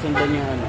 sundan yung ano.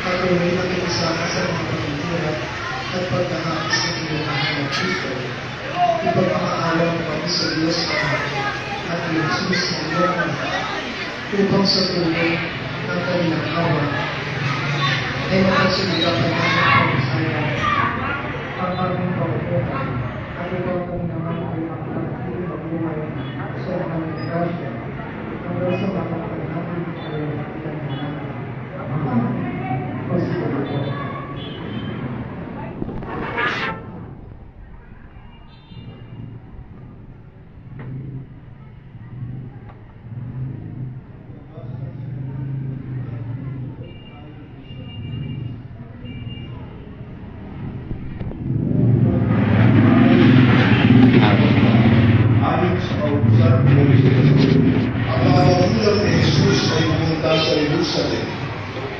Patuloy na kinisama sa mga pagkikirap at pagkakais ng ilumahan ng Kristo. Ipagpapaalam mo kami sa Diyos at Jesus na iyong anak upang sa tulong ng kanilang awa ay makasiligapan namin ang pagkakaya ang aming pagkukuhan at upang kami naman ay makakatiling mabuhay sa aming grasya hanggang sa makakatagal namin ay ilang naman. Ayon sa kautusan ni Moises, ang mga magulang ni Jesus ay pumunta sa Jerusalem.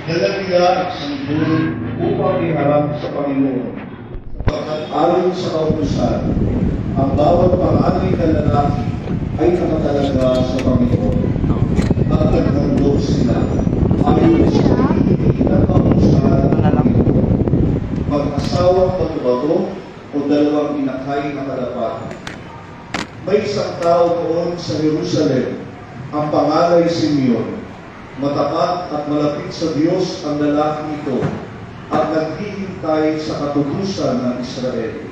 Dala nila ang sanggol upang iharap sa Panginoon. Sapagkat ayon sa kautusan, ang bawat panganay na lalaki ay nakatalaga sa Panginoon. At naghandog sila ayon sa pinili ng kautusan ng Panginoon. Mag-asawang bato-bato o dalawang inakay na kadapat. May isang tao noon sa Jerusalem, ang pangalan ay Simeon. Matapat at malapit sa Diyos ang lalaki ito at naghihintay sa katutusan ng Israel.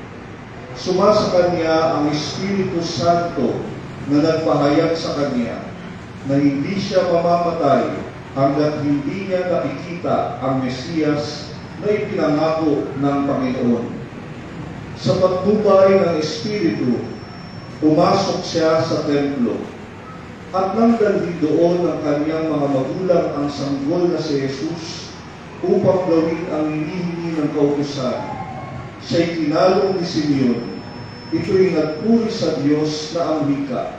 Sumasa kanya ang Espiritu Santo na nagpahayag sa kanya na hindi siya mamamatay hanggat hindi niya nakikita ang Mesiyas na ipinangako ng Panginoon. Sa pagtubay ng Espiritu, pumasok siya sa templo at nang dalhin doon ng kanyang mga magulang ang sanggol na si Jesus upang gawin ang hinihingi ng kautusan. Siya'y tinalong ni Simeon. Ito'y nagpuri sa Diyos na ang wika.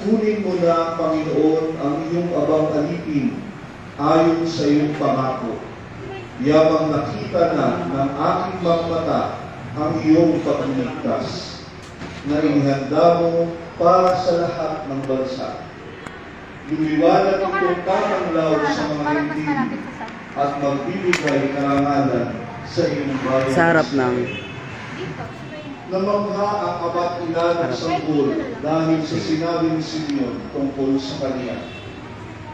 Kunin mo na, Panginoon, ang iyong abang alipin ayon sa iyong pangako. Yamang nakita na ng aking mga mata ang iyong pagligtas na inihanda mo para sa lahat ng bansa. Lumiwanag itong tatanglaw sa mga hindi at magbibigay karangalan sa iyong bayan. Sa harap ng Namangha ang abat ina ng sanggol dahil sa sinabi ni Simeon tungkol sa kanya.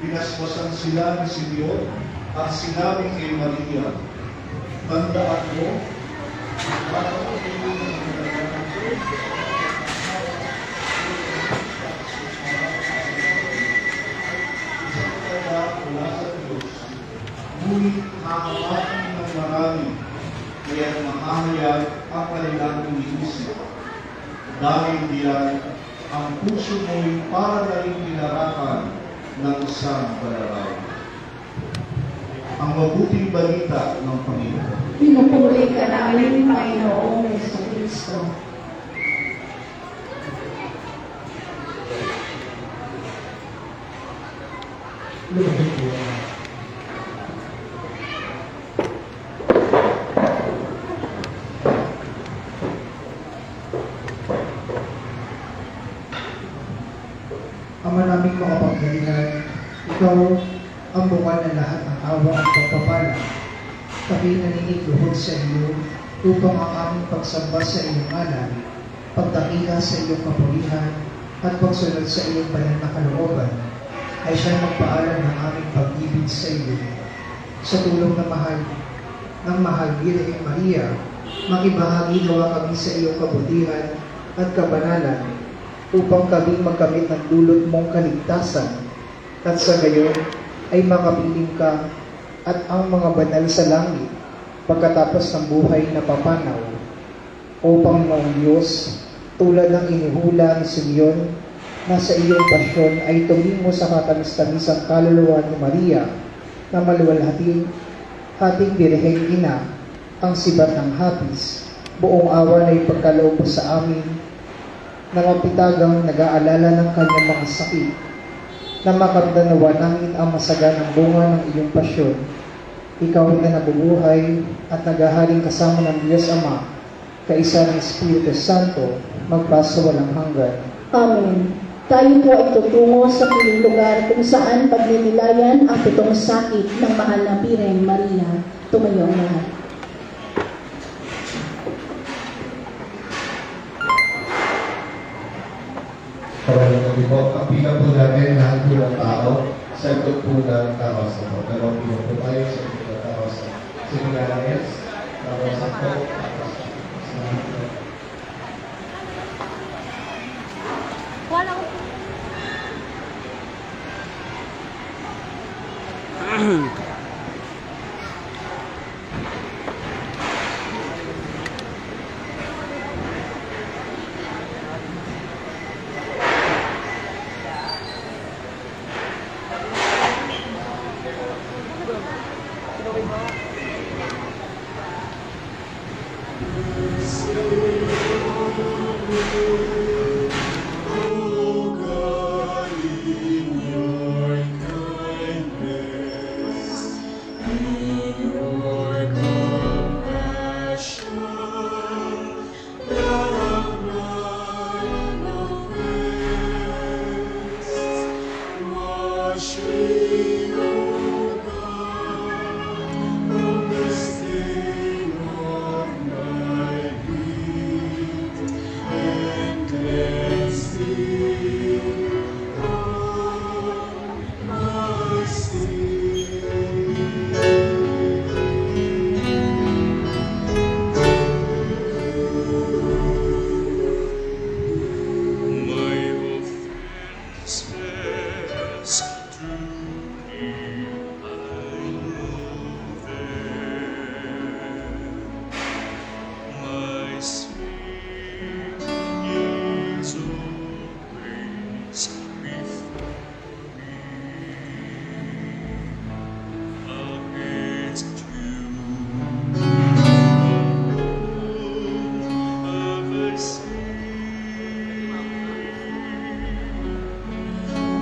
Pinaspasan sila ni Simeon at sinabi kay Maria, tandaan mo, mula sa Diyos, ngunit hahawakan ng marami, kaya mahahayag ang kanilang iniisip. Dahil diyan, ang puso mo'y para na rin pinarapan ng isang balaraw. Ang mabuting balita ng Panginoon. Pinupuri ka namin, Panginoong Jesucristo. Ama naming makapangyarihan, Ikaw ang bunga ng lahat ng awa at pagpapala. Kami naninigluhod sa iyo upang ang aming pagsamba sa iyong ngalan, pagdakila sa iyong kapulihan, at pagsunod sa iyong banal na kalooban, ay siya magpaalam ng aming pag-ibig sa iyo. Sa tulong ng mahal Birhen Maria, makibahagi nawa kami sa iyong kabutihan at kabanalan upang kami magkamit ng dulot mong kaligtasan at sa gayon ay makapiling ka at ang mga banal sa langit pagkatapos ng buhay na papanaw. O Panginoong Diyos, tulad ng inihula ni Simeon na sa iyong pasyon ay tumimo sa katamis-tamisang kaluluwa ni Maria na maluwalhating hating Birheng Ina, ang sibat ng hapis, buong awa na ipagkaloob mo sa amin na mapitagang nag-aalala ng kanyang mga sakit, na makamdanawa namin ang masaganang bunga ng iyong pasyon. Ikaw na nabubuhay at naghahaling kasama ng Diyos Ama, kaisa ng Espiritu Santo, magpasawalang hanggan. Amen. Tayo po ay tutungo sa piling lugar kung saan pagninilayan ang 7 sakit ng mahal na Birhen Maria. Tumayo ang lahat. Maraming kami po. Ang bilang po natin, lahat po ng tao, sa ito po ng kawasan po. Pero bilang po tayo sa ito ng kawasan. Simulanes, kawasan po, kawasan. Salamat po. Walang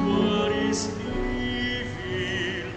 What is evil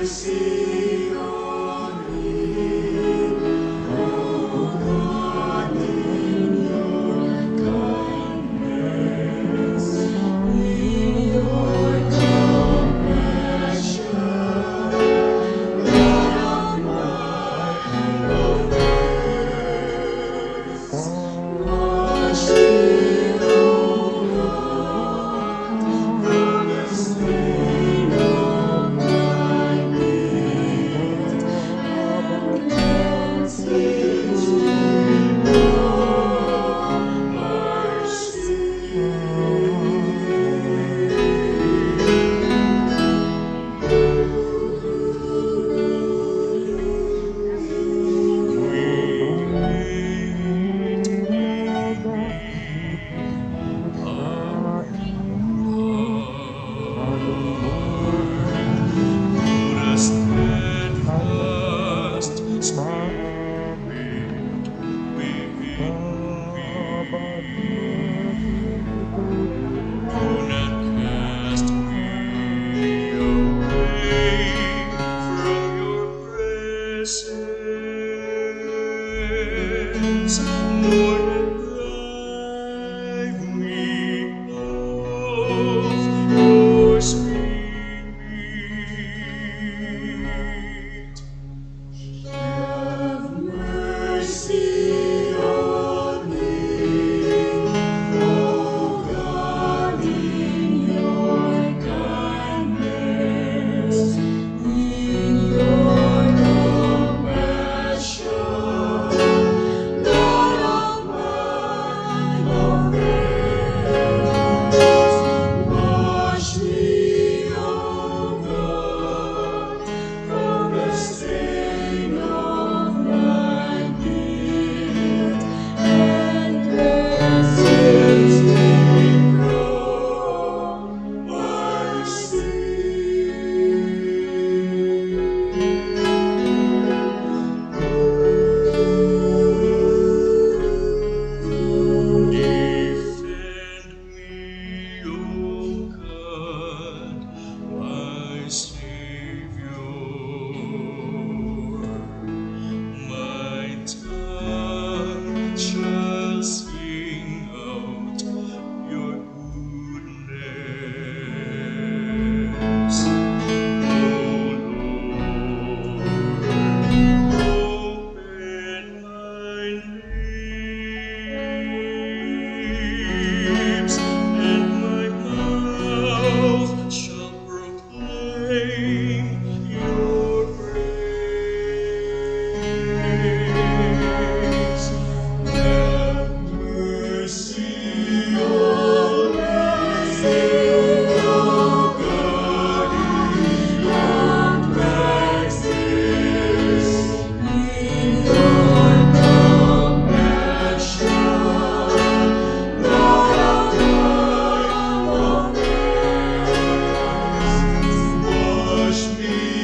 Wash me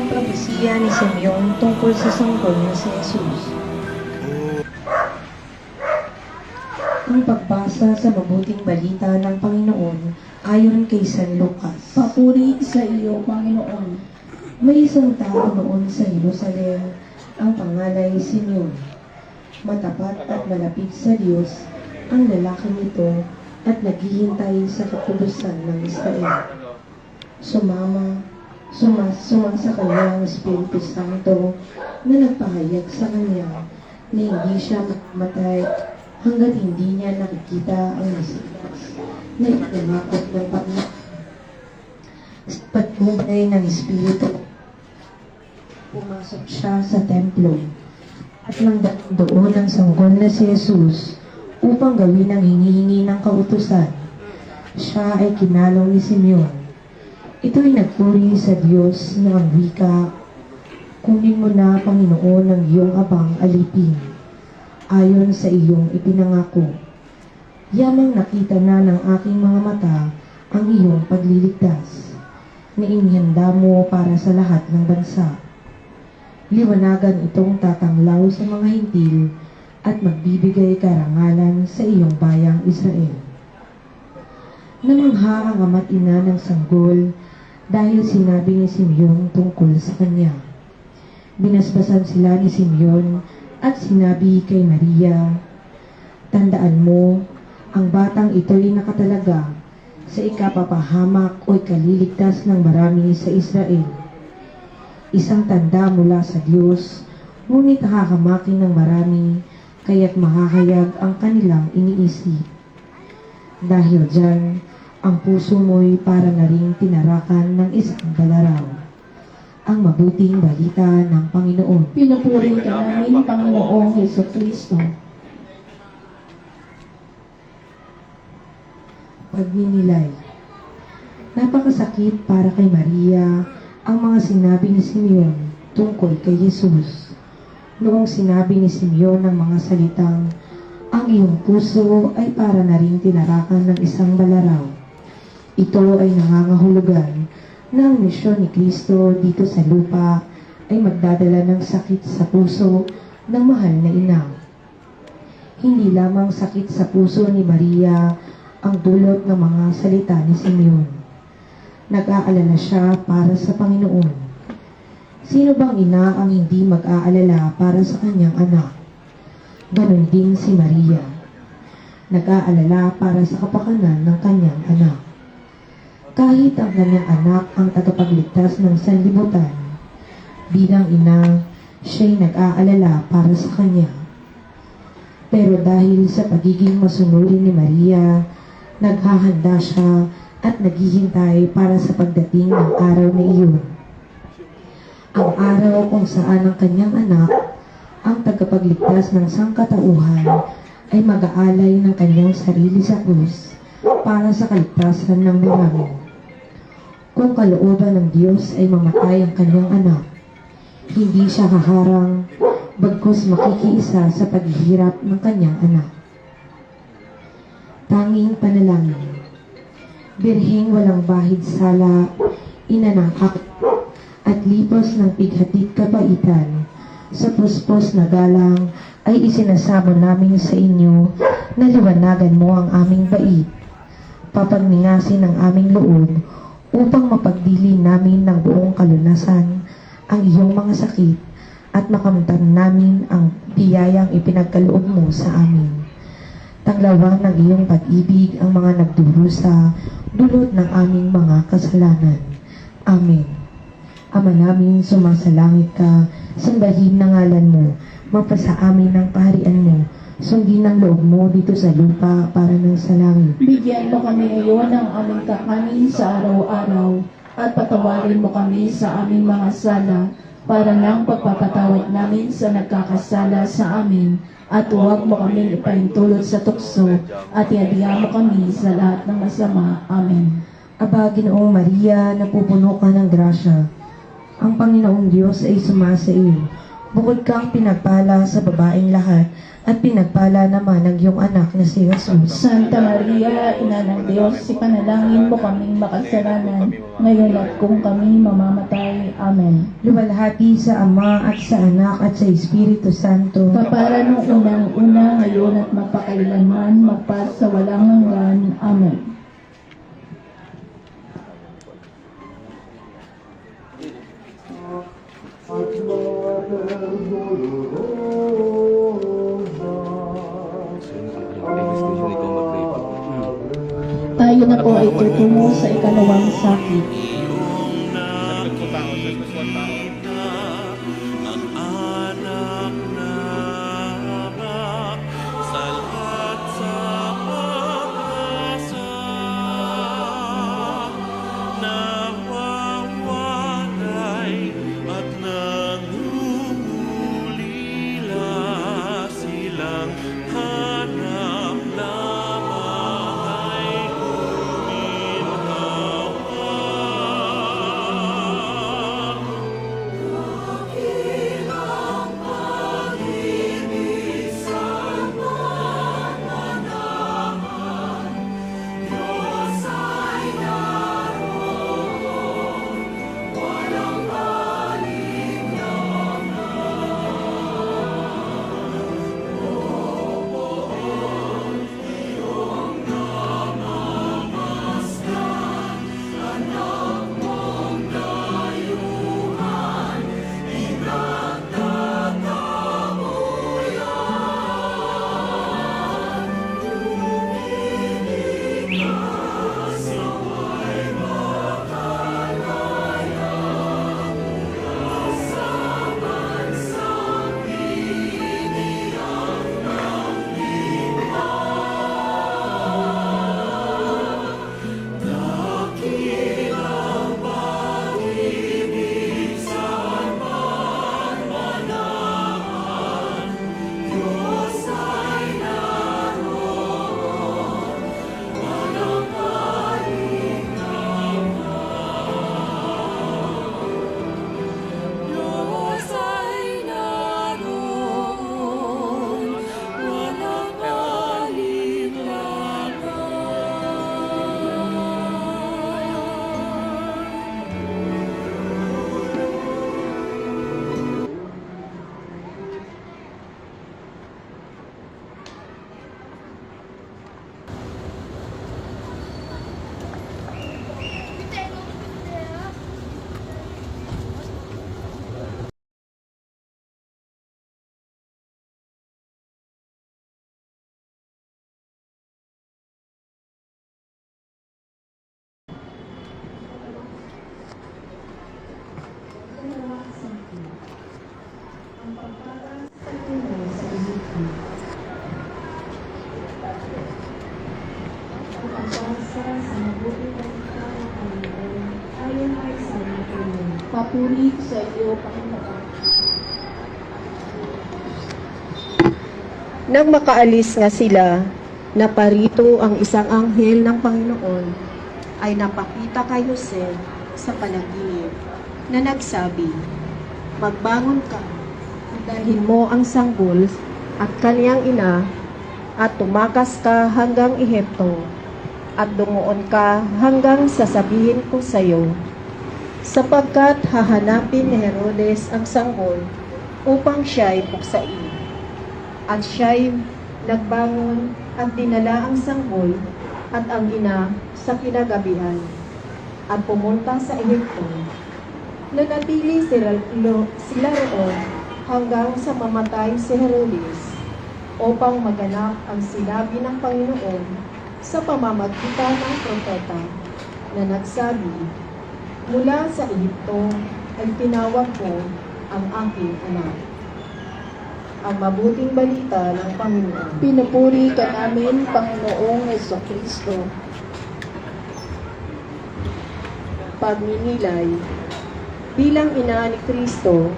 ang propesiya ni Simeon tungkol sa sanggol na si Jesus. Ang pagbasa sa mabuting balita ng Panginoon ayon kay San Lucas. Papuri sa iyo, Panginoon. May isang tao noon sa Jerusalem, ang pangalan ay Simeon. Matapat at malapit sa Diyos ang lalaking ito at naghihintay sa kapulusan ng Israel. Sumasa sa kanya ang Espiritu Santo na nagpahayag sa kanya na hindi siya mamamatay hanggat hindi niya nakikita ang Mesiyas na ipinangakot ng Panginoon. Sa patnubay ng Espiritu, pumasok siya sa templo at nang doon ang sanggol na si Jesus upang gawin ang hinihingi ng kautusan. Siya ay kinalong ni Simeon. Ito'y nagpuri sa Diyos na ang wika, kunin mo na, Panginoon, ang iyong abang alipin, ayon sa iyong ipinangako. Yamang nakita na ng aking mga mata ang iyong pagliligtas, na inihanda mo para sa lahat ng bansa. Liwanagan itong tatanglaw sa mga hintil at magbibigay karangalan sa iyong bayang Israel. Namangha ang ama't ina ng sanggol dahil sinabi ni Simeon tungkol sa kanya. Binasbasan sila ni Simeon at sinabi kay Maria, "Tandaan mo, ang batang ito'y nakatalaga sa ikapapahamak o ikaliligtas ng marami sa Israel. Isang tanda mula sa Diyos, ngunit hakamakin ng marami, kaya't mahahayag ang kanilang iniisip. Dahil dyan, ang puso mo'y para na ring tinarakan ng isang balaraw." Ang mabuting balita ng Panginoon. Pinupuri ka namin, Panginoong Hesukristo. Pagninilay. Napakasakit para kay Maria ang mga sinabi ni Simeon tungkol kay Jesus. Noong sinabi ni Simeon ang mga salitang, "Ang iyong puso ay para na ring tinarakan ng isang balaraw." Ito ay nangangahulugan na ang misyon ni Kristo dito sa lupa ay magdadala ng sakit sa puso ng mahal na ina. Hindi lamang sakit sa puso ni Maria ang dulot ng mga salita ni Simeon. Nag-aalala siya para sa Panginoon. Sino bang ina ang hindi mag-aalala para sa kanyang anak? Ganon din si Maria. Nag-aalala para sa kapakanan ng kanyang anak. Kahit ang kanyang anak ang tagapagligtas ng sanlibutan, bilang ina, siya'y nag-aalala para sa kanya. Pero dahil sa pagiging masunurin ni Maria, naghahanda siya at naghihintay para sa pagdating ng araw na iyon. Ang araw kung saan ang kanyang anak, ang tagapagligtas ng sangkatauhan, ay mag-aalay ng kanyang sarili sa krus para sa kaligtasan ng marami. Kung kalooban ng Diyos ay mamatay ang kanyang anak, hindi siya haharang, bagkus makikiisa sa paghihirap ng kanyang anak. Tanging panalangin. Birheng walang bahid sala, ina ng at lipos ng pighatid kabaitan, sa puspos na galang ay isinasamo namin sa inyo na liwanagan mo ang aming bait, papagningasin ang aming loob upang mapagdili namin ng buong kalunasan ang iyong mga sakit at makamtan namin ang biyayang ipinagkaloob mo sa amin. Tanglawan ng iyong pag-ibig ang mga nagdurusa dulot ng aming mga kasalanan. Amen. Ama namin, sumasalangit ka, sambahin ng ngalan mo, mapasa amin ang paharian mo, sundin ang loob mo dito sa lupa para ng sa langit. Bigyan mo kami ngayon ng aming kakanin sa araw-araw at patawarin mo kami sa aming mga sala para ng pagpapatawad namin sa nagkakasala sa amin at huwag mo kami ipaintulot sa tukso at iadya mo kami sa lahat ng masama. Amen. Aba, Ginoong Maria, napupuno ka ng grasya. Ang Panginoong Diyos ay sumasa iyo. Bukod kang pinagpala sa babaeng lahat, at pinagpala naman ang iyong anak na si Jesus. Santa Maria, Ina ng Diyos, ipanalangin mo kaming makasalanan, ngayon at kung kami mamamatay. Amen. Luwalhati sa Ama at sa Anak at sa Espiritu Santo. Kapara nung unang-una, ngayon at magpakailanman, magpas sa walang hanggan. Amen. Tayo na po ay tutungo sa ikalawang sakit. Papuri sa iyo, Panginoon. Nang makaalis nga sila, naparito ang isang anghel ng Panginoon ay napakita kay Jose sa panaginip na nagsabi, "Magbangon ka, dalhin mo ang sanggol at kaniyang ina at tumakas ka hanggang Ehipto at dumuon ka hanggang sasabihin ko sa iyo, sapagkat hahanapin ni Herodes ang sanggol upang siya'y puksain." At siya'y nagbangon at dinala ang sanggol at ang ina sa kinagabihan at pumunta sa Ehipto. Nanatili sila roon hanggang sa mamatay si Herodes upang maganap ang sinabi ng Panginoon sa pamamagitan ng propeta na nagsabi, "Mula sa Ehipto ay tinawag ko ang aking anak." Ang mabuting balita ng Panginoon. Pinupuri ka namin, Panginoong Jesucristo. Pagninilay. Bilang ina ni Kristo,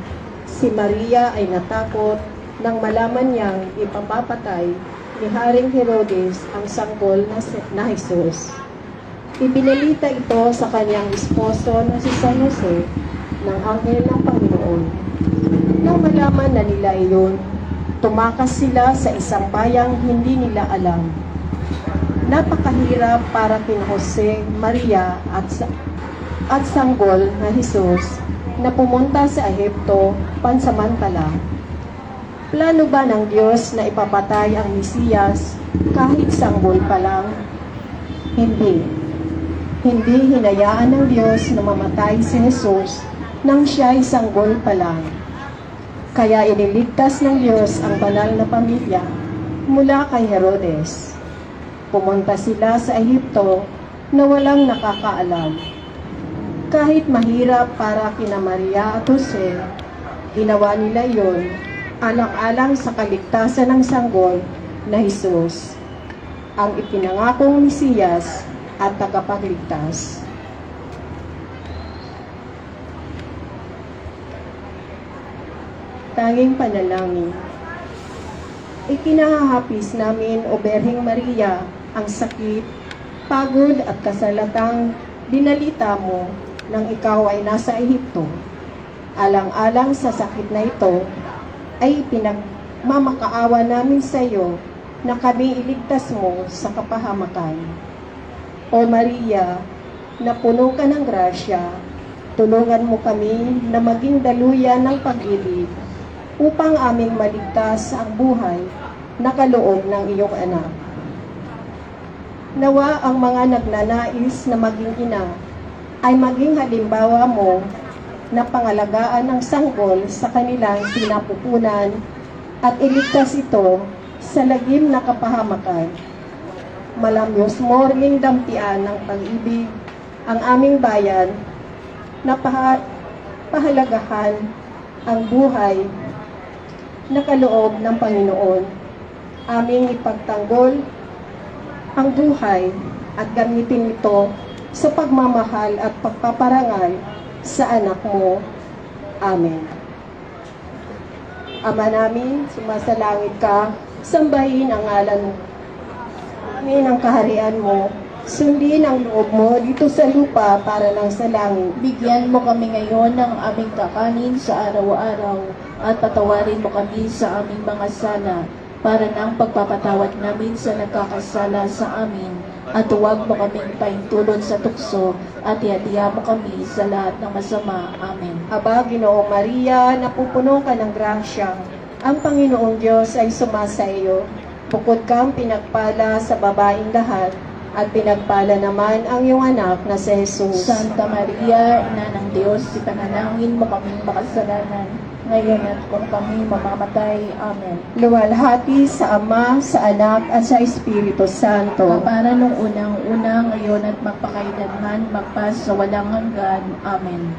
si Maria ay natakot nang malaman niyang ipapapatay ni Haring Herodes ang sanggol na Jesus. Ibinalita ito sa kanyang esposo na si San Jose ng anghel ng Panginoon. Nang malaman na nila iyon, tumakas sila sa isang bayang hindi nila alam. Napakahirap para kina Jose, Maria at sanggol na Jesus na pumunta sa Ehipto pansamantala. Plano ba ng Diyos na ipapatay ang Mesiyas kahit sanggol pa lang? Hindi. Hindi hinayaan ng Diyos na mamatay si Jesus nang siya ay sanggol pa lang. Kaya iniligtas ng Diyos ang banal na pamilya mula kay Herodes. Pumunta sila sa Ehipto na walang nakakaalam. Kahit mahirap para kina Maria at Jose, ginawa nila iyon alang-alang sa kaligtasan ng sanggol na Jesus, ang ipinangakong Mesiyas at tagapagligtas. Tanging panalangin. Ikinahahapis namin, O Berheng Maria, ang sakit, pagod at kasalatang dinalita mo nang ikaw ay nasa Ehipto. Alang-alang sa sakit na ito, ay pinagmamakaawa namin sa iyo na kami iligtas mo sa kapahamakan. O Maria, na puno ka ng grasya, tulungan mo kami na maging daluyan ng pag-ibig upang aming maligtas ang buhay na kaloob ng iyong anak. Nawa ang mga nagnanais na maging ina ay maging halimbawa mo na pangalagaan ng sanggol sa kanilang sinapupunan at iligtas ito sa lagim na kapahamakan. Malamyos mo ring dampian ng pag-ibig ang aming bayan na pahalagahan ang buhay na kaloob ng Panginoon. Aming ipagtanggol ang buhay at gamitin ito sa pagmamahal at pagpaparangal sa anak mo. Amen. Ama namin, sumasalangit ka, sambahin ang ngalan mo. Amin ang kaharian mo, sundin ang loob mo dito sa lupa para lang sa langit. Bigyan mo kami ngayon ng aming kakanin sa araw-araw at patawarin mo kami sa aming mga sala para ng pagpapatawad namin sa nagkakasala sa amin at huwag mo kaming paintulot sa tukso at ihatiya mo kami sa lahat ng masama. Amen. Aba, Ginoong Maria, napupuno ka ng grasya. Ang Panginoong Diyos ay sumasa iyo. Bukod kang pinagpala sa babaeng lahat, at pinagpala naman ang iyong anak na si Jesus. Santa Maria, Ina ng Diyos, ipanalangin mo kaming makasalanan, ngayon at kung kami mamamatay. Amen. Luwalhati sa Ama, sa Anak, at sa Espiritu Santo. Para nung unang-unang, ngayon at magpakailanman, magpas sa walang hanggan. Amen.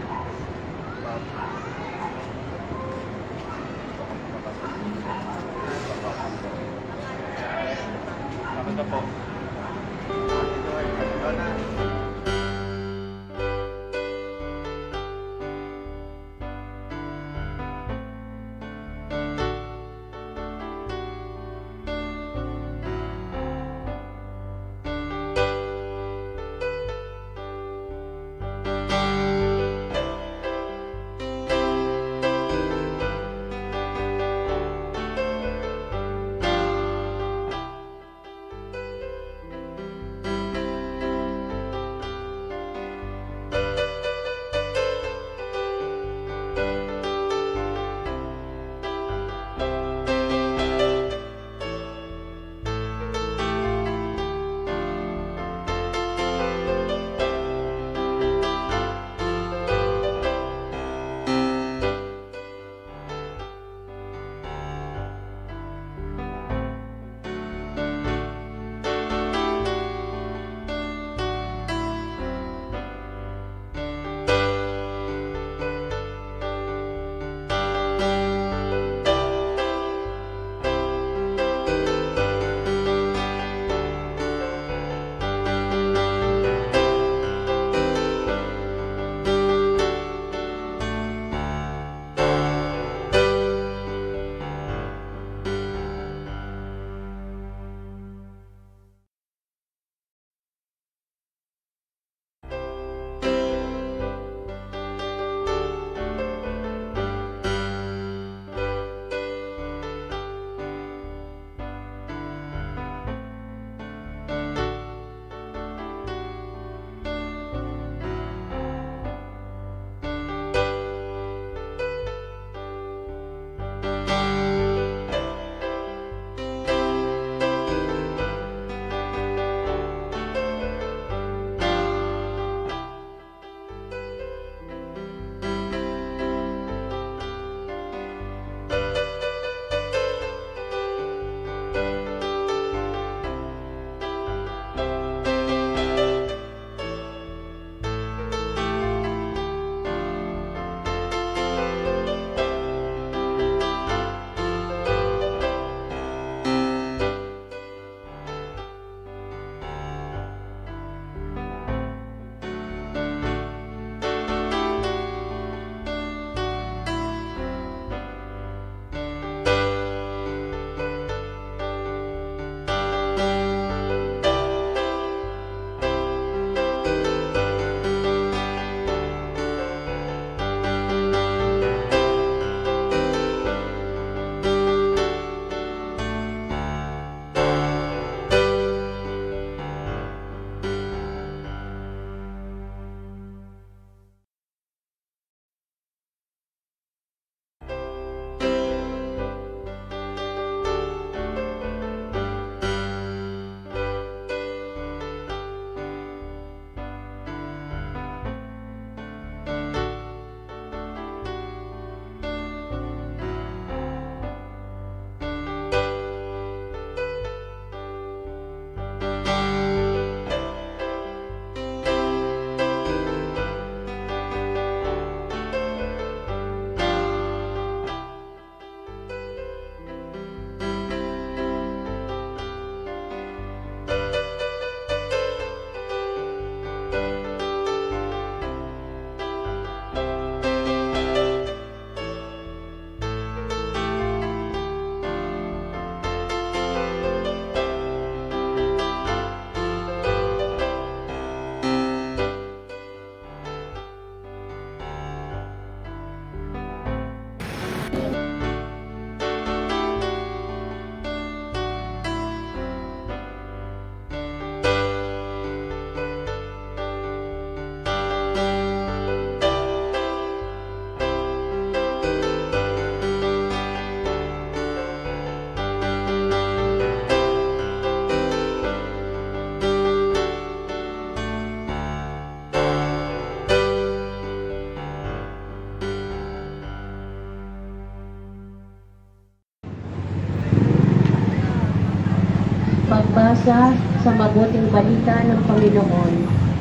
Pagbasa sa mabuting balita ng Panginoon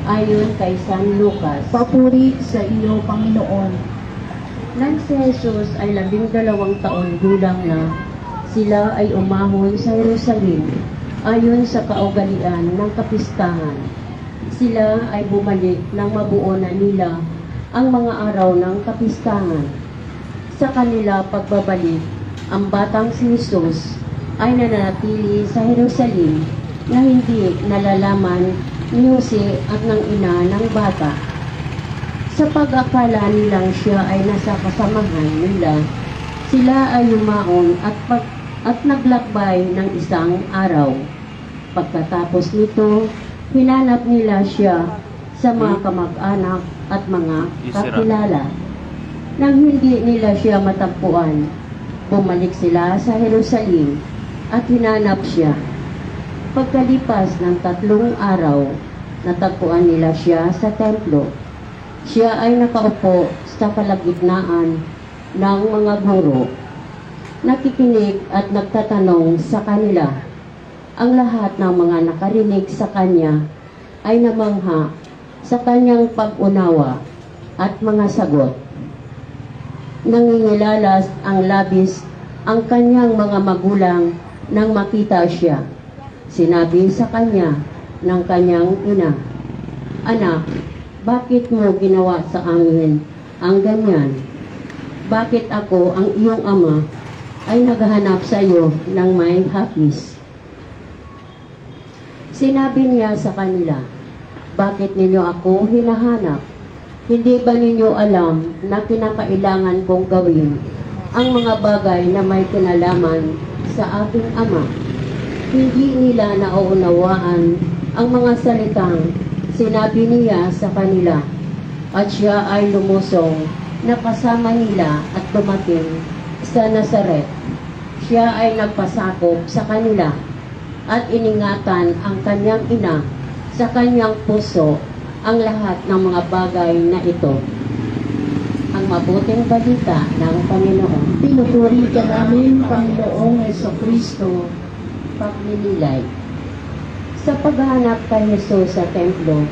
ayon kay San Lucas. Papuri sa iyo, Panginoon. Nang si Jesus ay 12 taon gulang na, sila ay umahon sa Jerusalem ayon sa kaugalian ng kapistahan. Sila ay bumalik nang mabuo na nila ang mga araw ng kapistahan. Sa kanila pagbabalik, ang batang si Jesus ay nananatili sa Jerusalem na hindi nalalaman ni Jose at ng ina ng bata. Sa pag-akala nilang siya ay nasa kasamahan nila, sila ay yumaon at naglakbay ng isang araw. Pagkatapos nito, hinanap nila siya sa mga kamag-anak at mga kakilala. Nang hindi nila siya matagpuan, bumalik sila sa Jerusalem at hinanap siya. Pagkalipas ng 3 araw, natagpuan nila siya sa templo. Siya ay nakaupo sa kalagitnaan ng mga guro, nakikinig at nagtatanong sa kanila. Ang lahat ng mga nakarinig sa kanya ay namangha sa kanyang pag-unawa at mga sagot. Nangingilalas ang labis ang kanyang mga magulang nang makita siya. Sinabi sa kanya ng kanyang ina, "Anak, bakit mo ginawa sa amin ang ganyan? Bakit ako, ang iyong ama, ay naghahanap sa iyo ng may hapis?" Sinabi niya sa kanila, "Bakit ninyo ako hinahanap? Hindi ba ninyo alam na kinakailangan kong gawin ang mga bagay na may kinalaman sa aking ama?" Hindi nila nauunawaan ang mga salitang sinabi niya sa kanila, at siya ay lumusong na kasama nila at dumating sa Nazaret. Siya ay nagpasakop sa kanila at iningatan ang kanyang ina sa kanyang puso ang lahat ng mga bagay na ito. Ang mabuting balita ng Panginoon. Pinupuri ka namin, Panginoong Jesucristo. Pagninilay. Sa paghahanap kay Jesus sa templo,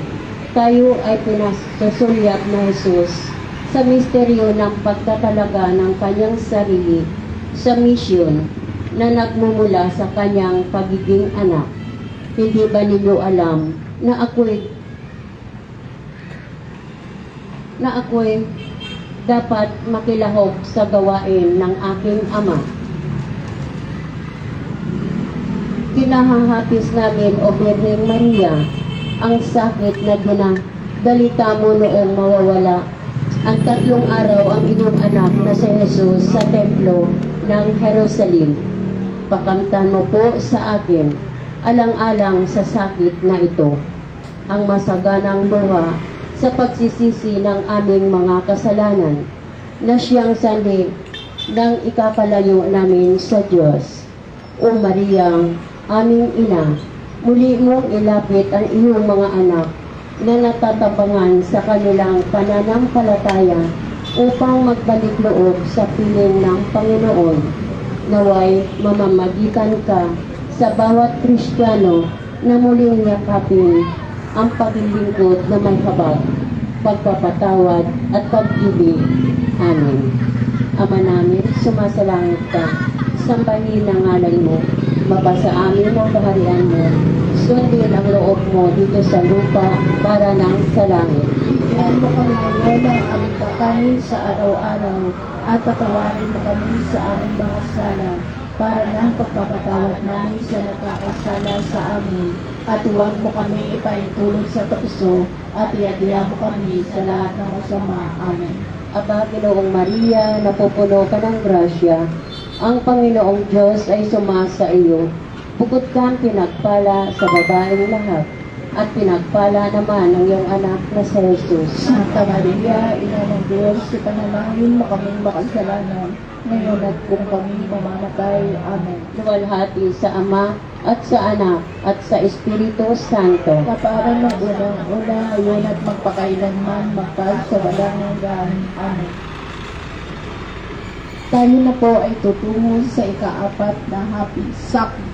tayo ay pinasusulyap na Jesus sa misteryo ng pagtatalaga ng kanyang sarili sa misyon na nagmumula sa kanyang pagiging anak. Hindi ba ninyo alam na ako'y dapat makilahok sa gawain ng aking ama? Kinahahapis namin, O Birheng Maria, ang sakit na dinadalita mo noong mawawala ang 3 araw ang iyong anak na si Jesus sa templo ng Jerusalem. Pakamtan mo po sa akin, alang-alang sa sakit na ito, ang masaganang luha sa pagsisisi ng aming mga kasalanan, na siyang sanhi ng ikapalayo namin sa Diyos. O Maria, aming ina, muli mong ilapit ang iyong mga anak na natatabangan sa kanilang pananampalataya upang magbalik loob sa piling ng Panginoon. Naway mamamagitan ka sa bawat Kristiyano na muling yakapin ang paglilingkod na may habag, pagpapatawad at pag-ibig. Amen. Ama namin, sumasalangit ka, sambahin ang ngalan mo, mapasa amin ang kaharian mo, sundin ang loob mo dito sa lupa para nang sa langit. Bigyan mo kami ngayon ng aming kakanin sa araw-araw at patawarin mo kami sa aming mga sala para ng pagpapatawad namin sa nagkakasala sa amin. At huwag mo kami ipaintulog sa tukso at iadya mo kami sa lahat ng masama. Amen. Aba, Ginoong Maria, napupuno ka ng grasya, ang Panginoong Diyos ay sumasa iyo. Bukod kang pinagpala sa babaeng lahat, at pinagpala naman ang iyong anak na si Jesus. Santa Maria, Ina ng Diyos, ipanalangin mo kaming makasalanan, ngayon at kung kami mamamatay. Amen. Luwalhati sa Ama, at sa Anak, at sa Espiritu Santo. Kaparan ng unang-una, ngayon at magpakailanman, magpahal sa walang hanggan. Amen. Tayo na po ay tutungo sa ika-4 na happy sakit.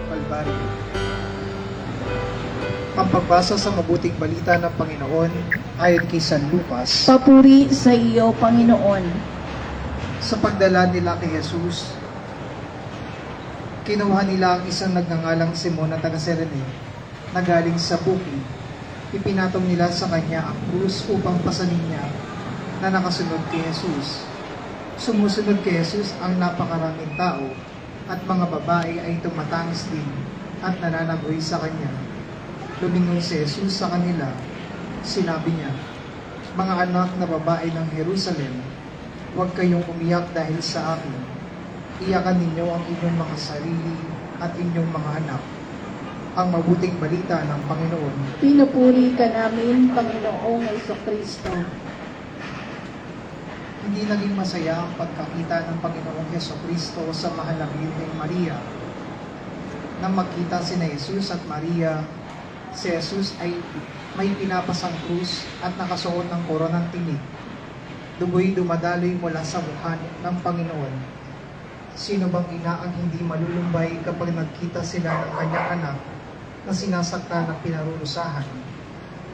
Kalbaryo. Ang pagbasa sa mabuting balita ng Panginoon ayon kay San Lucas. Papuri sa iyo, Panginoon. Sa pagdala nila kay Jesus, kinuha nila ang isang nagngangalang Simon na taga Cirene na galing sa bukid. Ipinatong nila sa kanya ang krus upang pasanin niya na nakasunod kay Jesus. Sumusunod kay Jesus ang napakaraming tao at mga babae ay tumatangis din at nananaboy sa kanya. Lumingon si Jesus sa kanila. Sinabi niya, "Mga anak na babae ng Jerusalem, huwag kayong umiyak dahil sa akin. Iyakan ninyo ang inyong mga sarili at inyong mga anak. Ang mabuting balita ng Panginoon." Pinupuri ka namin, Panginoong Jesucristo. Hindi naging masaya ang pagkakita ng Panginoong Jesucristo sa mahal na Birheng Maria. Nang magkita sina Jesus at Maria, si Jesus ay may pinapasang krus at nakasuot ng koronang tinik. Dugoy dumadaloy mula sa mukha ng Panginoon. Sino bang ina ang hindi malulumbay kapag nagkita sila ng kanyang anak na sinasaktan at pinarurusahan,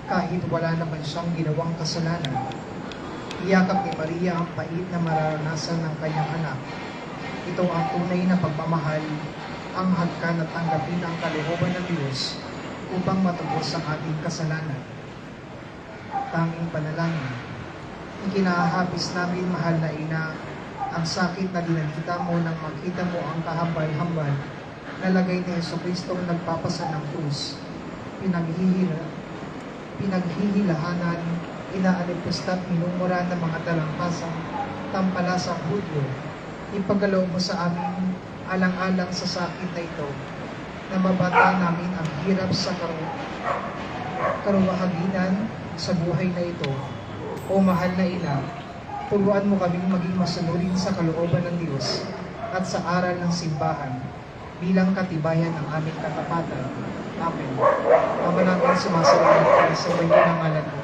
kahit wala naman siyang ginawang kasalanan? Iyakap ni Maria ang pait na mararanasan ng kanyang anak. Ito ang tunay na pagmamahal, ang hagkan at tanggapin ang kalooban ng Diyos upang matubos ang ating kasalanan. Tanging panalangin. Ikinahapis namin, mahal na ina, ang sakit na dinakita mo nang makita mo ang kahambal-hambal na lagay ni Jesucristo nagpapasa ng krus. Pinaghihilahanan inaalipusta at minumura ng mga talampasang tampalasang Hudyo. Ipagalaw mo sa amin alang-alang sa sakit na ito, na mabata namin ang hirap sa karuwahaginan sa buhay na ito. O mahal na ina, turuan mo kaming maging masunurin sa kalooban ng Diyos at sa aral ng simbahan bilang katibayan ng aming katapatan. Amen. Ama namin sumasalangit ka sa banyo ng ngalan mo.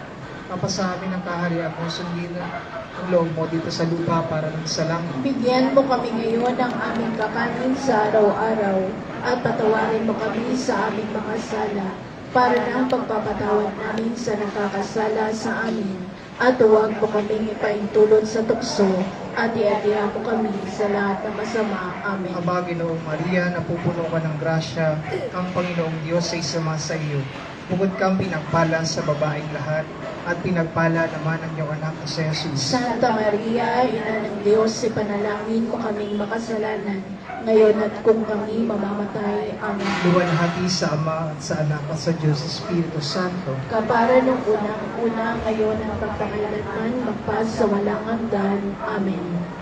Mapasa amin ang kaharian mo, sundin ang loob mo dito sa lupa para ng sa langit. Bigyan mo kami ngayon ng aming kakanin sa araw-araw at patawarin mo kami sa aming mga sala para ng pagpapatawad namin sa nakakasala sa amin. At huwag mo kaming ipaintulot sa tukso at iadya mo kami sa lahat ng masama. Amen. Aba, Ginoong Maria, napupuno ka ng grasya, ang Panginoong Diyos ay sama sa iyo. Bukod kang pinagpala sa babaeng lahat, at pinagpala naman ang iyong anak na si Jesus. Santa Maria, Ina ng Diyos, ipanalangin mo kaming makasalanan, ngayon at kung kami mamamatay. Amen. Luwalhati sa Ama at sa Anak at sa Diyos Espiritu Santo. Kapara nung unang-una, ngayon ang pagpakailanman, magpas sa walang hanggan. Amen.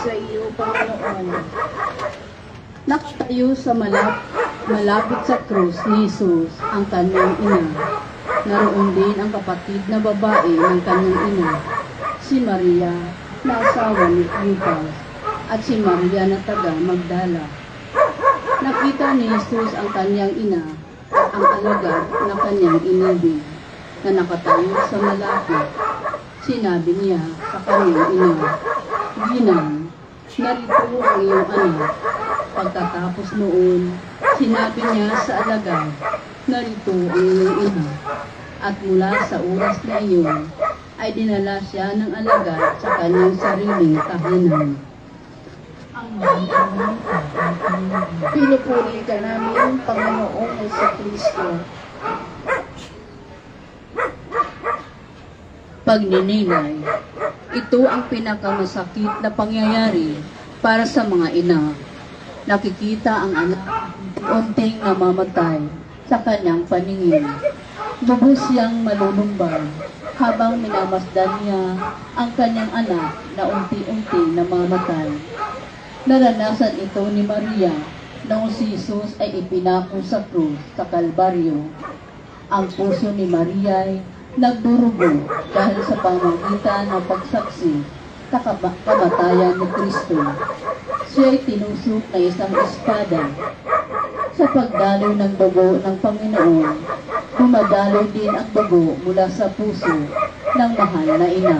sa iyo, Panginoon. Nakatayo sa malapit sa krus ni Jesus ang kanyang ina. Naroon din ang kapatid na babae ng kanyang ina, si Maria na asawa ni Cleopas, at si Maria na taga Magdala. Nakita ni Jesus ang kanyang ina at ang alagad na kanyang inibig na nakatayo sa malapit. Sinabi niya sa kanyang ina, "Ginang, narito ang iyong anak." Pagkatapos noon, sinabi niya sa alagad, "Narito ang iyong ina." At mula sa oras na iyon, ay dinala siya ng alagad sa kanyang sariling tahanan. Ang mga salita ng Panginoon. Pinupuri ka namin, Panginoong Jesucristo. Pagninilay. Ito ang pinakamasakit na pangyayari para sa mga ina. Nakikita ang anak unting namamatay sa kanyang paningin. Lubos siyang malulumbang habang minamasdan niya ang kanyang anak na unti-unti namamatay. Naranasan ito ni Maria noong si Jesus ay ipinako sa krus sa Kalbaryo. Ang puso ni Maria ay nagdurugo dahil sa pamamagitan ng pagsaksi sa kamatayan ni Kristo. Siya ay tinusok na isang espada. Sa pagdaloy ng dugo ng Panginoon, dumadaloy din ang dugo mula sa puso ng mahal na ina.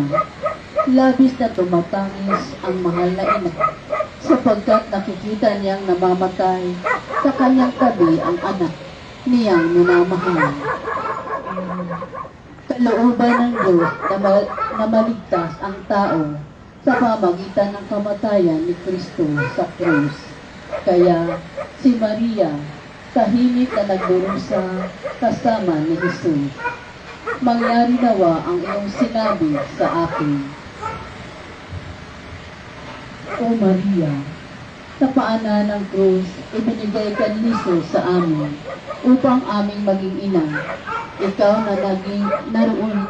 Labis na tumatangis ang mahal na ina sapagkat nakikita niyang namamatay sa kanyang tabi ang anak niyang minamahal. Kalooban ng Diyos na maligtas ang tao sa pamagitan ng kamatayan ni Kristo sa krus. Kaya si Maria, tahimik na nagdurusa kasama ni Jesus. Mangyari nawa ang iyong sinabi sa akin. O Maria, sa paanan ng krus, ibinigay ka ni Jesus sa amin upang aming maging ina. Ikaw na naging naroon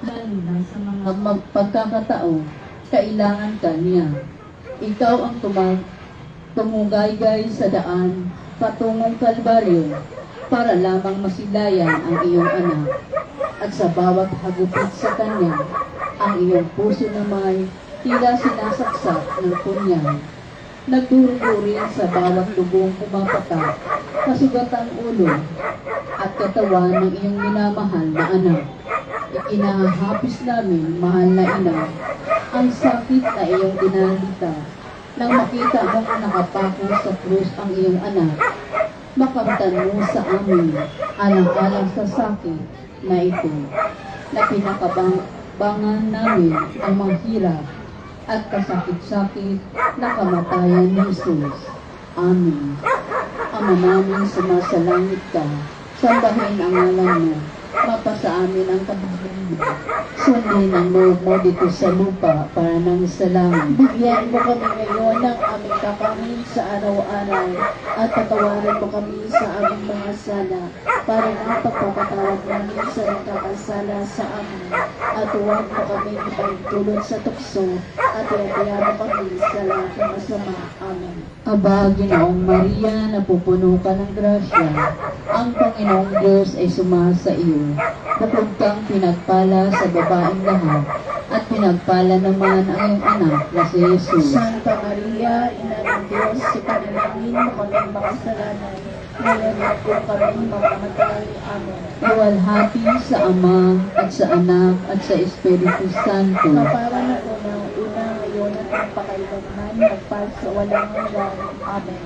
lalo na sa mga pagkakataon, kailangan ka niya. Ikaw ang tumugaygay sa daan patungong Kalbaryo para lamang masilayan ang iyong anak. At sa bawat hagupit sa kanya, ang iyong puso na may tila sinasaksak ng punyal. Nagdurugo rin sa bawat lubong pumapatak, kasugatang ulo at katawan ng iyong minamahal na anak. Ikinahapis namin, mahal na ina, ang sakit na iyong dinalita. Nang makita mong nakapako sa krus ang iyong anak, makamtan mo sa amin alang-alang sa sakit na ito, na pinakabangan namin ang mga hirap at kasakit-sakit na kamatayan ni Jesus. Amen. Ama namin, sumasalangit ka, sambahin ang ngalan mo, mapasa amin ang kabubuhan mo. Sundin ang loob mo dito sa lupa para nang sa langit. Bigyan mo kami ngayon ng aming kakanin sa araw-araw at patawarin mo kami sa aming mga sala para na pagpapatawad namin sa nagkakasala sa amin. At huwag mo kami ipagtulot sa tukso at iagaya mo kami sa lahat ng masama. Amen. Aba, Ginoong Maria, napupuno ka ng grasya. Ang Panginoong Diyos ay sumasa iyo. Bukod kang pinagpala sa babaeng lahat, at pinagpala naman ang iyong anak na si Jesus. Santa Maria, Ina ng Diyos, ipanalangin mo kami makasalanan, ngayon at kung kami mamamatay. Amen. Iwalhati sa Ama, at sa Anak, at sa Espiritu Santo. Kapara na unang-una ngayon at ang pakailanman, magpas sa walang hanggan. Amen.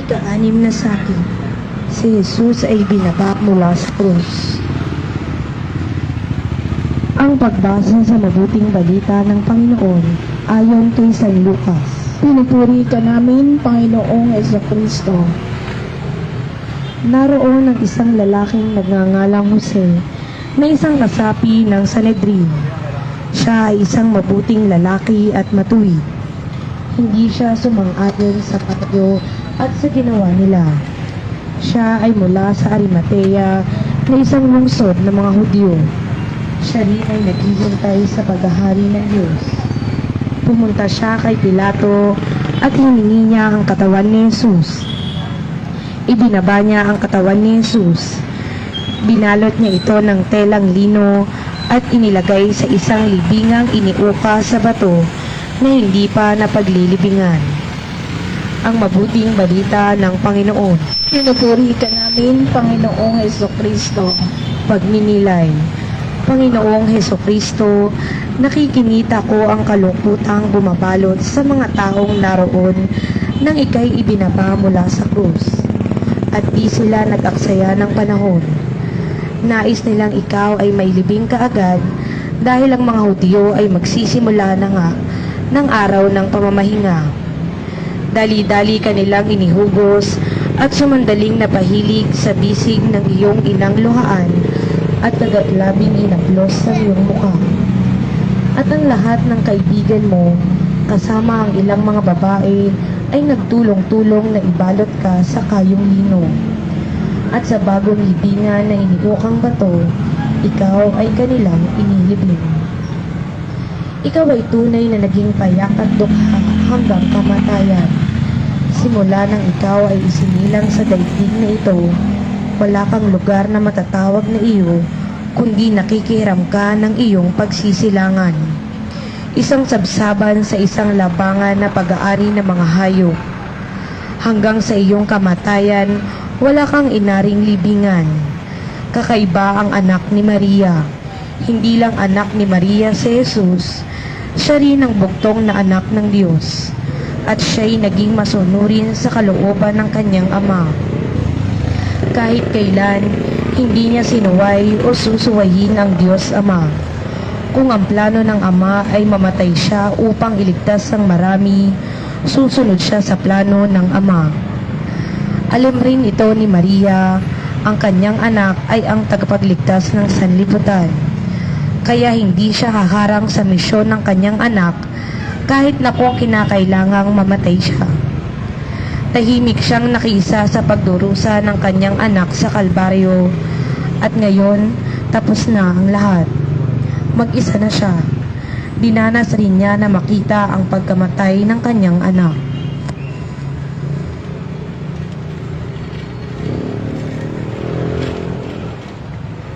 ika-6 na sakit, si Jesus ay binaba mula sa krus. Ang pagbasa sa mabuting balita ng Panginoon ayon kay San Lucas. Pinupuri ka namin, Panginoong Kristo. Naroon ang isang lalaking nagngangalang Jose na isang nasapi ng Sanedrin. Siya ay isang mabuting lalaki at matuwid. Hindi siya sumang-ayon sa patyo at sa ginawa nila. Siya ay mula sa Arimatea na isang lungsod ng mga Hudyo. Siya rin ay naghihintay sa paghahari ng Diyos. Pumunta siya kay Pilato at hiningi niya ang katawan ni Jesus. Ibinaba niya ang katawan ni Jesus. Binalot niya ito ng telang lino at inilagay sa isang libingang iniuka sa bato na hindi pa napaglilibingan. Ang mabuting balita ng Panginoon. Pinupuri ka namin, Panginoong Kristo. Pagninilay. Panginoong Hesukristo, nakikinita ko ang kalungkutang bumabalot sa mga taong naroon nang ika'y ibinaba mula sa krus. At di sila nag-aksaya ng panahon. Nais nilang ikaw ay mailibing kaagad dahil ang mga Hudyo ay magsisimula na nga ng araw ng pamamahinga. Dali-dali kanilang inihugos at sumandaling napahilig sa bisig ng iyong inang luhaan at nagatlabing inaplos sa iyong mukha. At ang lahat ng kaibigan mo, kasama ang ilang mga babae, ay nagtulong-tulong na ibalot ka sa kayong lino. At sa bagong libingan na iniukang bato, ikaw ay kanilang inilibing. Ikaw ay tunay na naging payak at dukha hanggang kamatayan. Simula nang ikaw ay isinilang sa daigdig na ito, wala kang lugar na matatawag na iyo, kundi nakikihiram ka ng iyong pagsisilangan. Isang sabsaban sa isang labangan na pag-aari ng mga hayop. Hanggang sa iyong kamatayan, wala kang inaring libingan. Kakaiba ang anak ni Maria. Hindi lang anak ni Maria si Jesus, siya rin ang buktong na anak ng Diyos. At siya'y naging masunurin sa kalooban ng kanyang ama. Kahit kailan, hindi niya sinuway o susuwayin ang Diyos Ama. Kung ang plano ng Ama ay mamatay siya upang iligtas ang marami, susunod siya sa plano ng Ama. Alam rin ito ni Maria, ang kanyang anak ay ang tagapagligtas ng sanlibutan. Kaya hindi siya haharang sa misyon ng kanyang anak kahit na kung kinakailangang mamatay siya. Tahimik siyang nakiisa sa pagdurusa ng kanyang anak sa Kalbaryo at ngayon tapos na ang lahat. Mag-isa na siya. Dinanas rin niya na makita ang pagkamatay ng kanyang anak.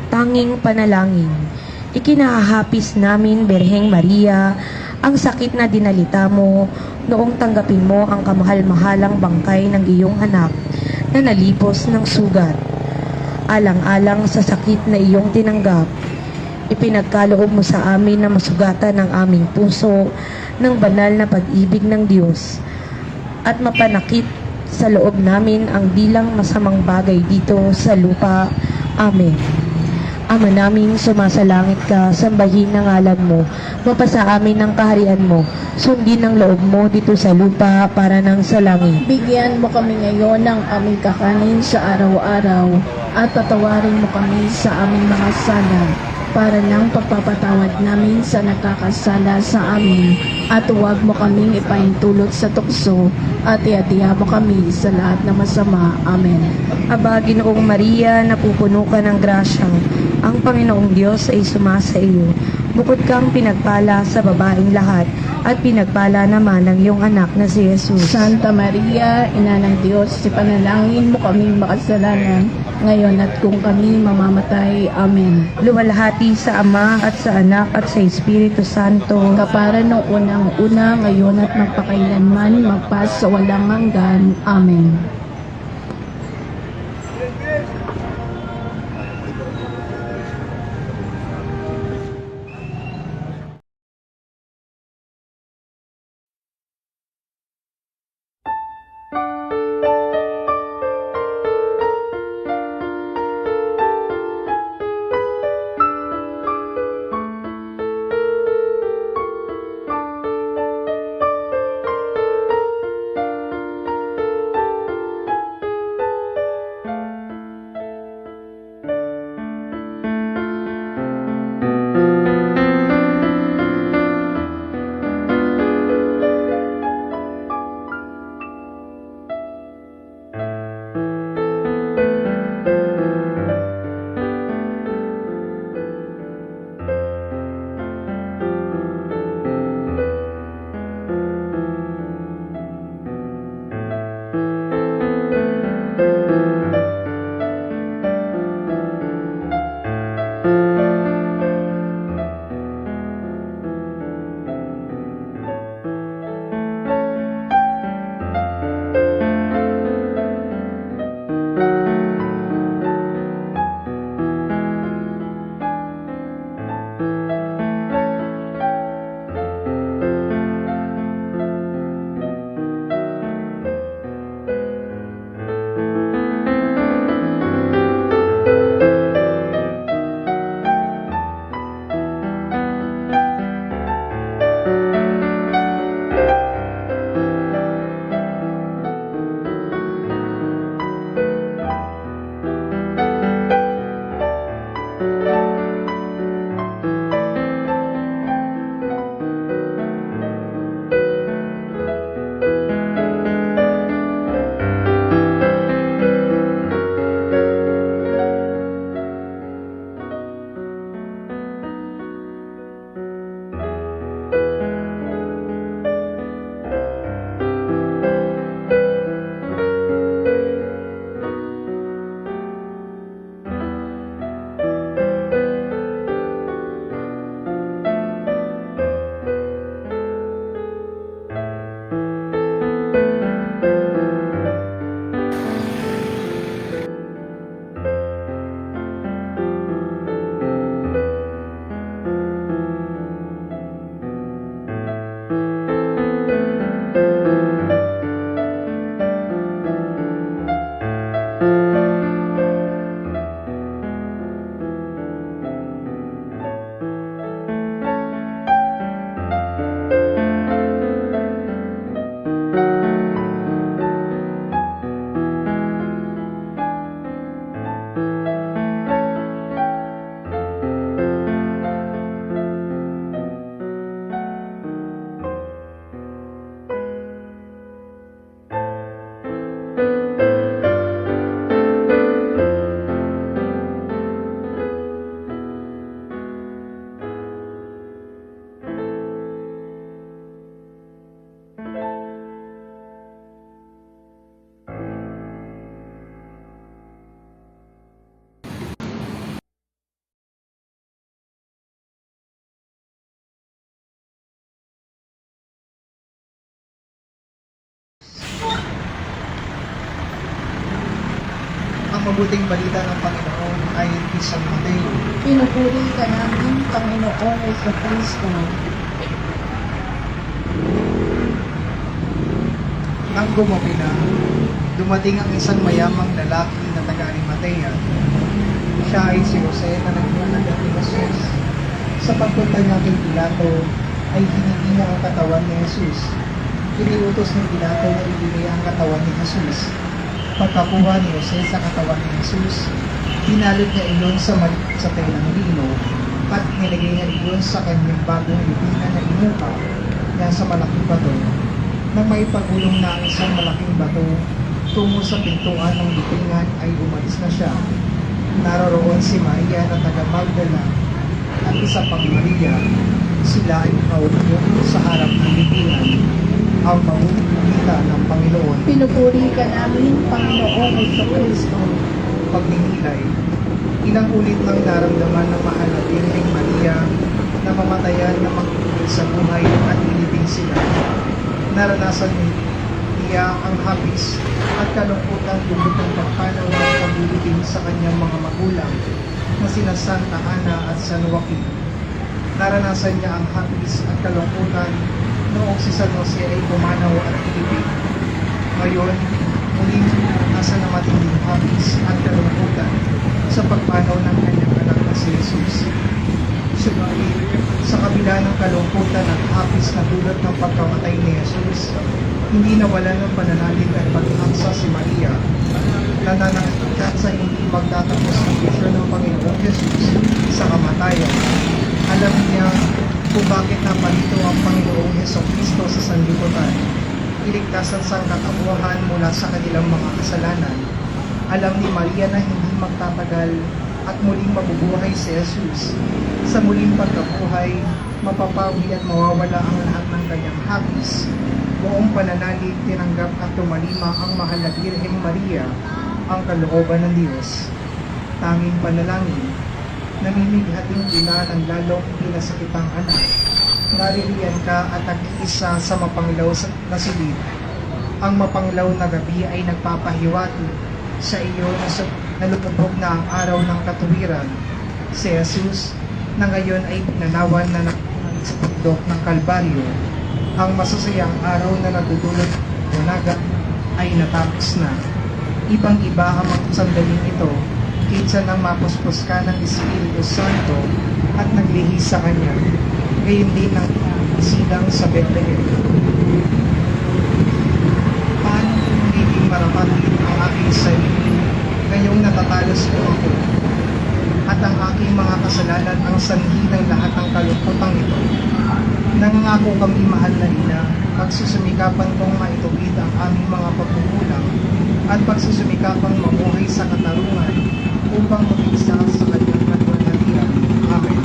Tanging panalangin. Ikinahahapis namin, Birheng Maria, ang sakit na dinalita mo noong tanggapin mo ang kamahal-mahalang bangkay ng iyong anak na nalipos ng sugat. Alang-alang sa sakit na iyong tinanggap, ipinagkaloob mo sa amin na masugatan ng aming puso ng banal na pag-ibig ng Diyos at mapanakit sa loob namin ang dilang masamang bagay dito sa lupa. Amen. Ama namin, sumasalangit ka, sambahin ang ngalan mo, mapasa amin ang kaharian mo, sundin ang loob mo dito sa lupa para nang sa langit. Bigyan mo kami ngayon ng aming kakanin sa araw-araw at patawarin mo kami sa aming mga sala para ng pagpapatawad namin sa nagkakasala sa amin at huwag mo kaming ipahintulot sa tukso at iadiya mo kami sa lahat ng masama. Amen. Aba, Ginoong Maria, napupuno ka ng grasya, ang Panginoong Diyos ay sumasa iyo. Bukod kang pinagpala sa babaeng lahat, at pinagpala naman ng iyong anak na si Jesus. Santa Maria, Ina ng Diyos, ipanalangin mo kaming makasalanan, ngayon at kung kami mamamatay. Amen. Luwalhati sa Ama at sa Anak at sa Espiritu Santo. Kapara nung unang-una, ngayon at magpakailanman, magpas sa walang hanggan. Amen. Ang mabuting balita ng Panginoon ay kay San Mateo. Pinupuri ka namin, Panginoong Kristo. Nang gumabi na, dumating ang isang mayamang lalaki na taga-Arimatea. Siya ay si Jose na nagmanagat ni Jesus. Sa pagpunta niya kay Pilato, ay hinigi niya ang katawan ni Jesus. Iniutos ni Pilato na ibigay ang katawan ni Jesus. Pagkakuha ni Jose sa katawan ni Jesus, binalot niya iyon sa maliit sa telang lino at nilagay niya iyon sa kanyang bagong libingan na inupa niya sa malaking bato. Nang may pagulong na ang isang malaking bato tungo sa pintuan ng libingan ay umalis na siya. Naroroon si Maria na taga Magdala at isa pang Maria. Sila ay nakaupo sa harap ng libingan, ang mamumukita ng Panginoon. Pinupuri ka namin, Panginoong Kristo. Pagninilay, ilang ulit nang naramdaman ng mahal na Birheng Maria na mamatayan na magpupul sa buhay at ilibing sila. Naranasan niya ang hapis at kalungkutan dulot ng pagpanaw at paglilibing sa kanyang mga magulang na sina Santa Ana at San Joaquin. Naranasan niya ang hapis at kalungkutan noong si San Jose ay pumanaw at ilibing. Ngayon, muling nasa na matinding hapis at kalungkutan sa pagpanaw ng kanyang anak na si Jesus. Subalit, sa kabila ng kalungkutan at hapis na dulot ng pagkamatay ni Jesus, hindi nawalan ng pananalig at pag-asa si Maria. Nananangkat sa hindi magtatapos ng misyon ng Panginoong Jesus sa kamatayan. Alam niya kung bakit napalito ang Panginoong Jesucristo sa sanlibutan. Iligtas ang sangkatauhan mula sa kanilang mga kasalanan. Alam ni Maria na hindi magtatagal at muling mabubuhay si Jesus. Sa muling pagkabuhay, mapapawi at mawawala ang lahat ng kanyang hapis. Buong pananalig, tinanggap at tumalima ang mahal na Birheng Maria, ang kalooban ng Diyos. Tanging panalangin, namimighating ina ng lalong pinasakitang anak. Naririyan ka at nag-iisa sa mapanglaw na silid. Ang mapanglaw na gabi ay nagpapahiwatig sa iyo na nalulubog na ang araw ng katuwiran. Si Jesus na ngayon ay pinanawan na sa pagdok ng Kalbaryo. Ang masasayang araw na nadudulot ng naga ay natapos na. Ibang-iba ang mga sandaling ito, kitsa nang mapuspos ka ng Espiritu Santo at naglihis sa Kanya. Gayon din ang silang sa Bethlehem. Paano magiging marapatin ang aking sarili ngayong natatalos ko ako? at ang aking mga kasalanan ang sanhi ng lahat ng kalungkutang ito. Nangangako kami, mahal na ina, pagsusumikapan kong maituwid ang aming mga pagkukulang at pagsusumikapang mamuhay sa katarungan upang mag-isa sa kanyang kalwalhatian. Amen.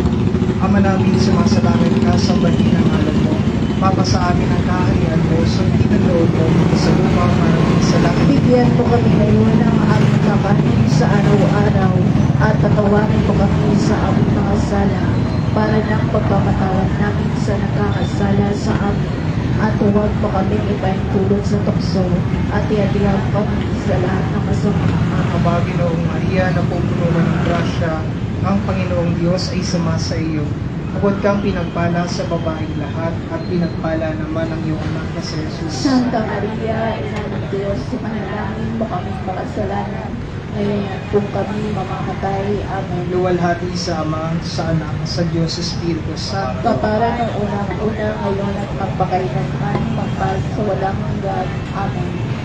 Ama namin, sumasalangit ka, sambahin ang ngalan mo. Papa sa amin ang kaharian mo, sundin ang loob mo, sa lupa maraming salamat. Bigyan mo kami ngayon ng aming kakanin sa araw-araw at patawarin mo kami sa aming mga sala para ng pagpapatawad namin sa nagkakasala sa amin. At huwag mo kami ipaintulot sa tukso at iadihan kami sa lahat ng masama. Aba, Ginoong Maria, na pupuno ng grasya, ang Panginoong Diyos ay sumasa iyo. Bukod kang pinagpala sa babaeng lahat at pinagpala naman ang iyong anak na si Jesus. Santa Maria, Ina ng Diyos, manalangin mo kaming makasalanan, ngayon at kung kami mamamatay. Amen. Luwalhati sa Ama, sa Anak, sa Diyos, Espiritu Santo. Kapara ng unang-una, ngayon at magpakailanman, magpahal sa walang hanggan. Amen.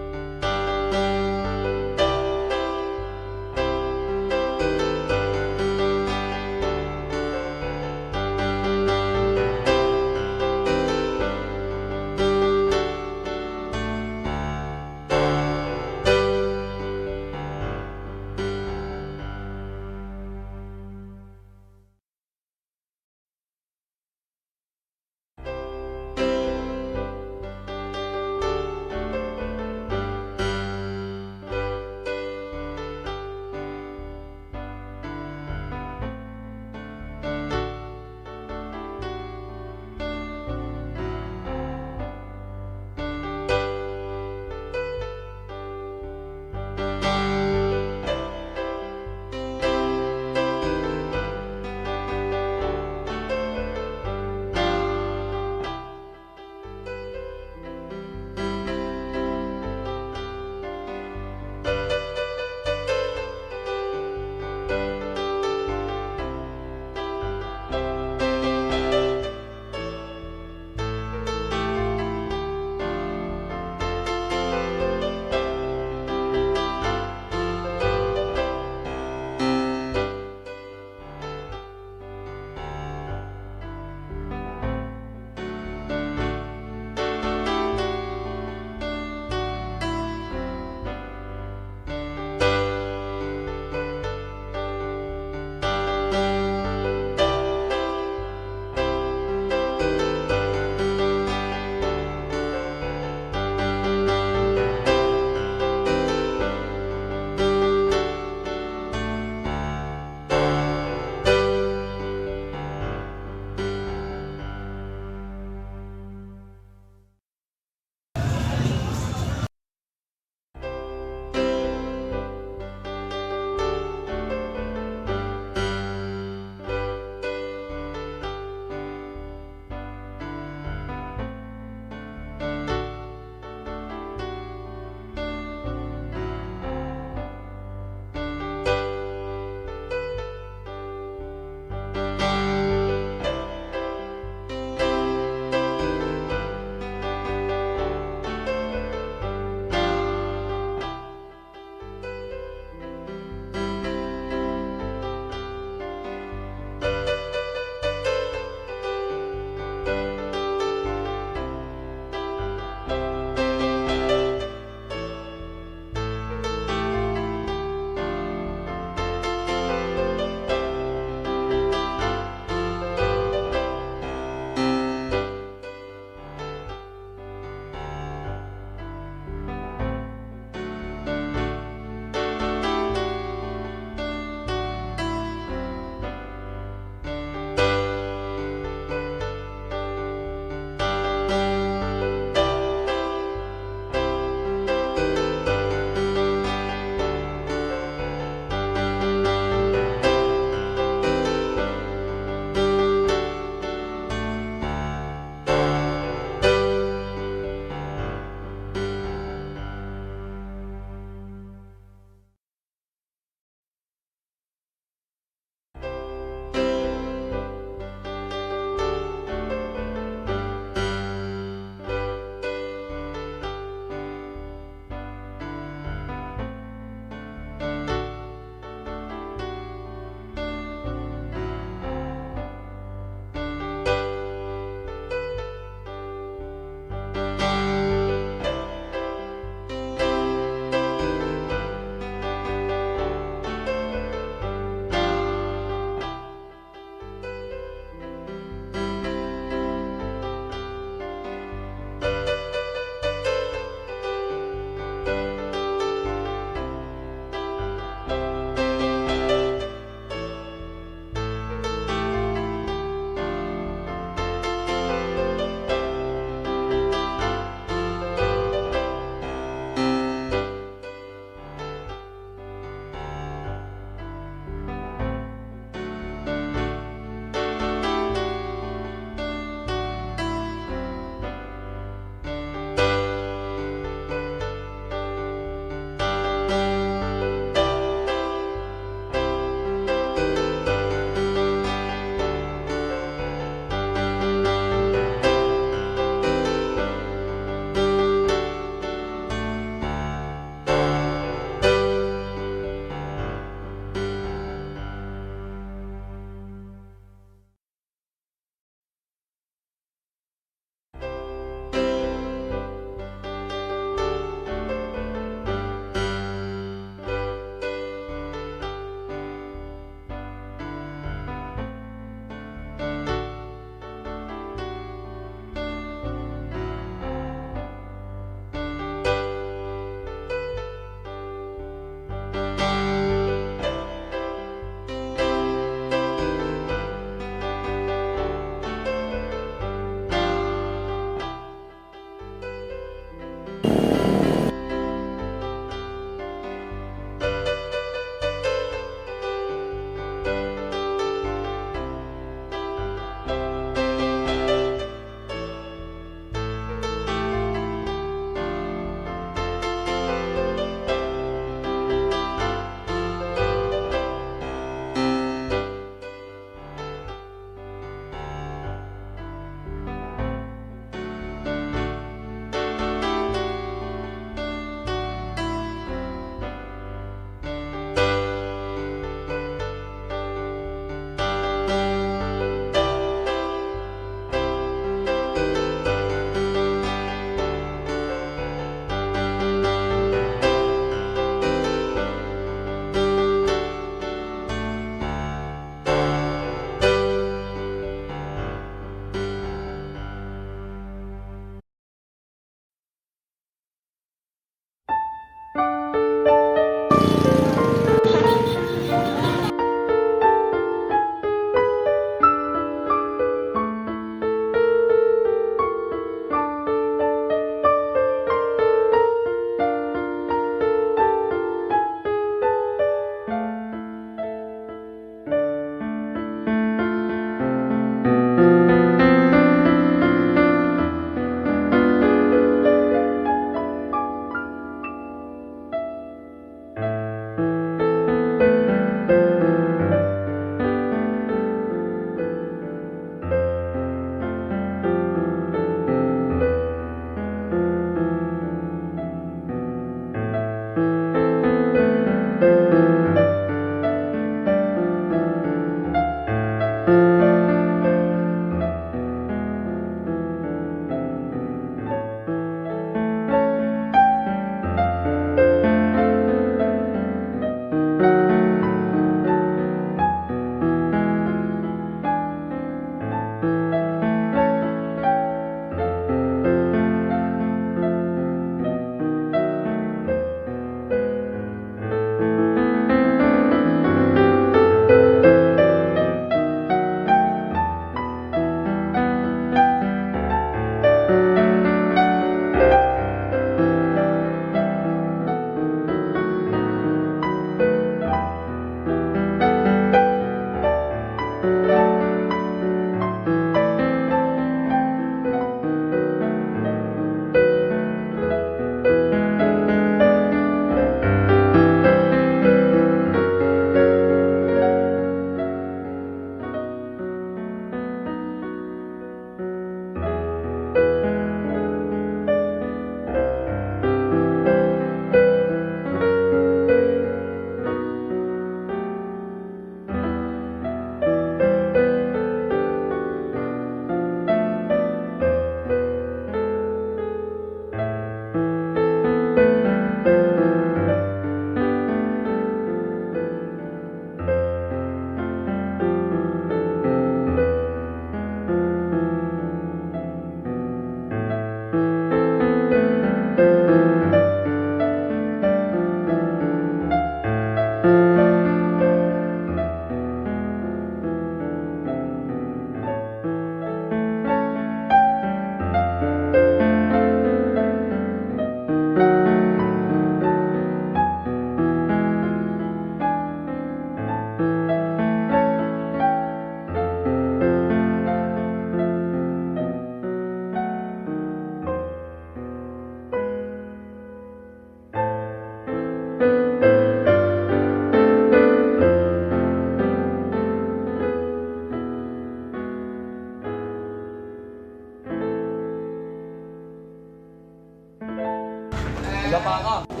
Lumuhod po ang lahat.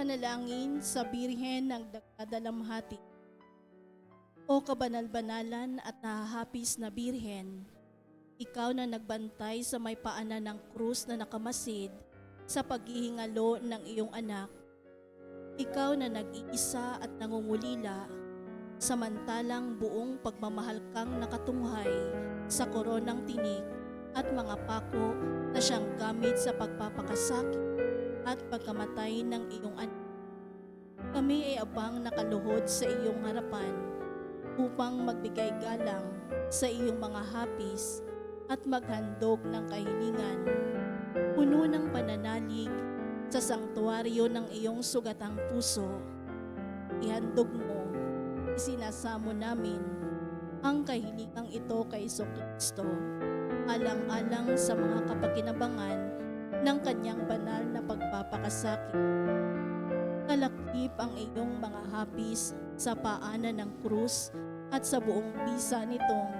Panalangin sa Birhen ng Dagdalamhati. O kabanal-banalan at nahahapis na Birhen, ikaw na nagbantay sa may paanan ng krus na nakamasid sa paghihingalo ng iyong anak. Ikaw na nag-iisa at nangungulila, samantalang buong pagmamahal kang nakatunghay sa koronang tinik at mga pako na siyang gamit sa pagpapakasakit at pagkamatay ng iyong anak. Kami ay abang nakaluhod sa iyong harapan upang magbigay galang sa iyong mga hapis at maghandog ng kahilingan. Puno ng pananalig sa sangtuaryo ng iyong sugatang puso. Ihandog mo, isinasamo namin ang kahilingang ito kay Kristo, alang-alang sa mga kapakinabangan ng kanyang banal na pagpapakasakit. Kalakip ang iyong mga hapis sa paanan ng krus at sa buong bisa nitong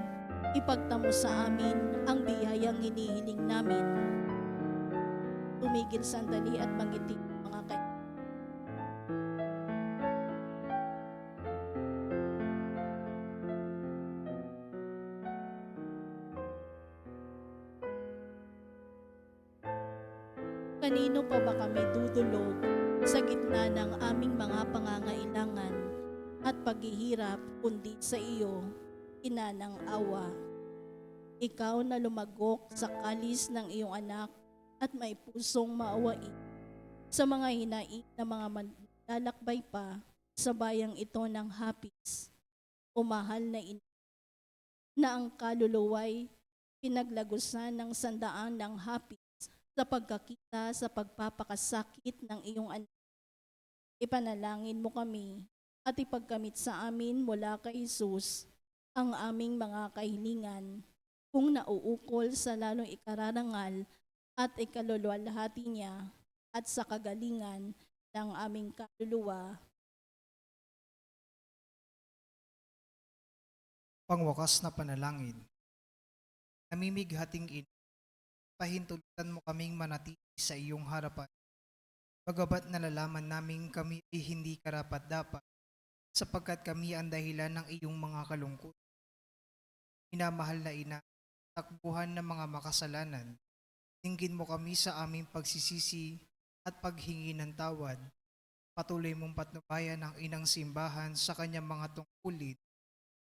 ipagtamo sa amin ang biyayang hinihiling namin. Tumigil sandali at mangitim mga kaibigan. Kanino pa ba kami dudulog sa gitna ng aming mga pangangailangan at paghihirap kundi sa iyo, ina ng awa? Ikaw na lumagok sa kalis ng iyong anak at may pusong maawain sa mga hinaing na mga manlalakbay pa sa bayang ito ng hapis. O mahal na ina, na ang kaluluway pinaglagusan ng sandaan ng hapis sa pagkakita sa pagpapakasakit ng iyong anak. Ipanalangin mo kami at ipagkamit sa amin mula kay Jesus ang aming mga kahilingan kung nauukol sa lalong ikararangal at ikaluluwalhati niya at sa kagalingan ng aming kaluluwa. Pangwakas na panalangin. Namimighating ina, pahintulutan mo kaming manatili sa iyong harapan. Bagabat nalalaman namin kami ay hindi karapat-dapat sapagkat kami ang dahilan ng iyong mga kalungkot. Minamahal na ina, takbuhan ng mga makasalanan, dinggin mo kami sa aming pagsisisi at paghingi ng tawad. Patuloy mong patnubayan ang inang simbahan sa kanyang mga tungkulin,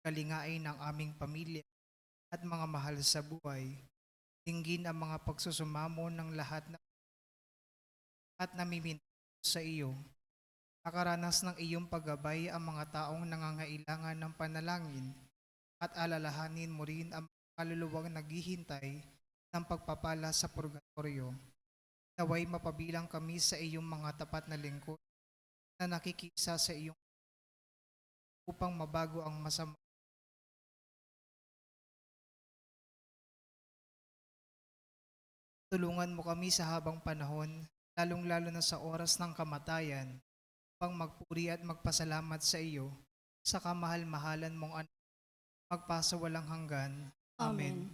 kalingain ng aming pamilya at mga mahal sa buhay. Dinggin ang mga pagsusumamo ng lahat na at namiminto sa iyo. Nakaranas ng iyong paggabay ang mga taong nangangailangan ng panalangin at alalahanin mo rin ang kaluluwang naghihintay ng pagpapala sa purgatorio. Naway mapabilang kami sa iyong mga tapat na lingkod na nakikisa sa iyong upang mabago ang masama. Tulungan mo kami sa habang panahon, lalong-lalo na sa oras ng kamatayan, upang magpuri at magpasalamat sa iyo sa kamahal-mahalan mong anak, magpasawalang hanggan. Amen.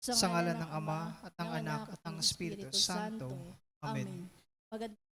Sa ngalan ng Ama at ng Anak at ng Espiritu Santo. Amen. Magandang